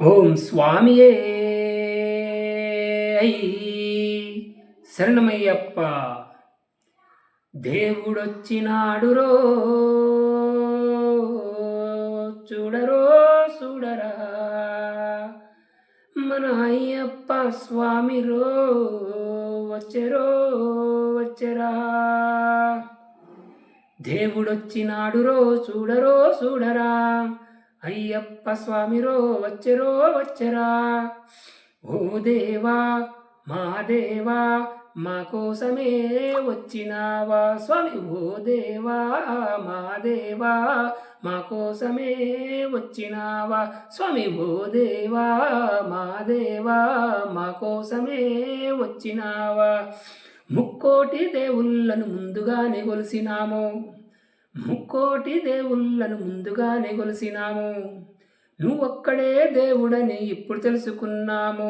ఓం స్వామియే శరణమయ్యప్ప. దేవుడొచ్చినాడురో చూడరో చూడరా, మన అయ్యప్ప స్వామిరో వచ్చెరో వచ్చెరా. దేవుడొచ్చినాడురో చూడరో చూడరా, అయ్యప్ప స్వామిరో వచ్చెరో వచ్చెరా. ఓ దేవా మా దేవా మా కోసమే వచ్చినావా స్వామి. ఓ దేవా మా దేవా మా కోసమే వచ్చినావా స్వామి. ఓ దేవా మా దేవా మా కోసమే వచ్చినావా. ముక్కోటి దేవుళ్ళను ముందుగానే కొలిసినాము, ముక్కోటి దేవుళ్ళను ముందుగానే కొలిసినాము. నువ్వొక్కడే దేవుడని ఇప్పుడు తెలుసుకున్నాము,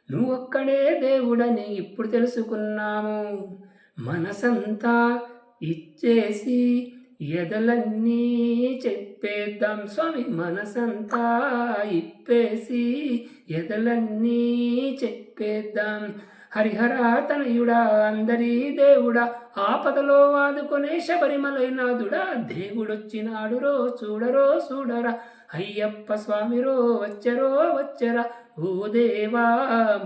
నువ్వొక్కడే దేవుడని ఇప్పుడు తెలుసుకున్నాము. మనసంతా ఇచ్చేసి ఎదలన్నీ చెప్పేద్దాం స్వామి. మనసంతా ఇప్పేసి ఎదలన్నీ చెప్పేద్దాం. హరిహర తనయుడా అందరి దేవుడా, ఆపదలో ఆదుకొనే శబరిమలైనాథుడా. దేవుడొచ్చినాడురో చూడరో చూడరా, అయ్యప్ప స్వామిరో వచ్చరో వచ్చరా. ఓ దేవా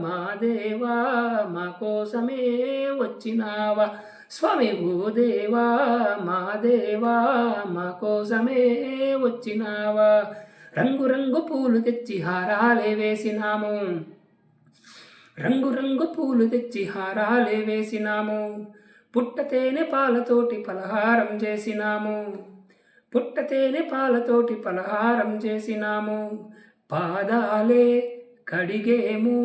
మా దేవా మా కోసమే వచ్చినావా స్వామి. ఓ దేవా మా దేవా మా కోసమే వచ్చినావా. రంగు రంగు పూలు తెచ్చి హారాలే వేసినాము, రంగు రంగు పూలు తెచ్చి హారాలే వేసినాము. పుట్టతేనె పాలతోటి పలహారం చేసినాము, పుట్టతేనె పాలతోటి పలహారం చేసినాము. పాదాలే కడిగేము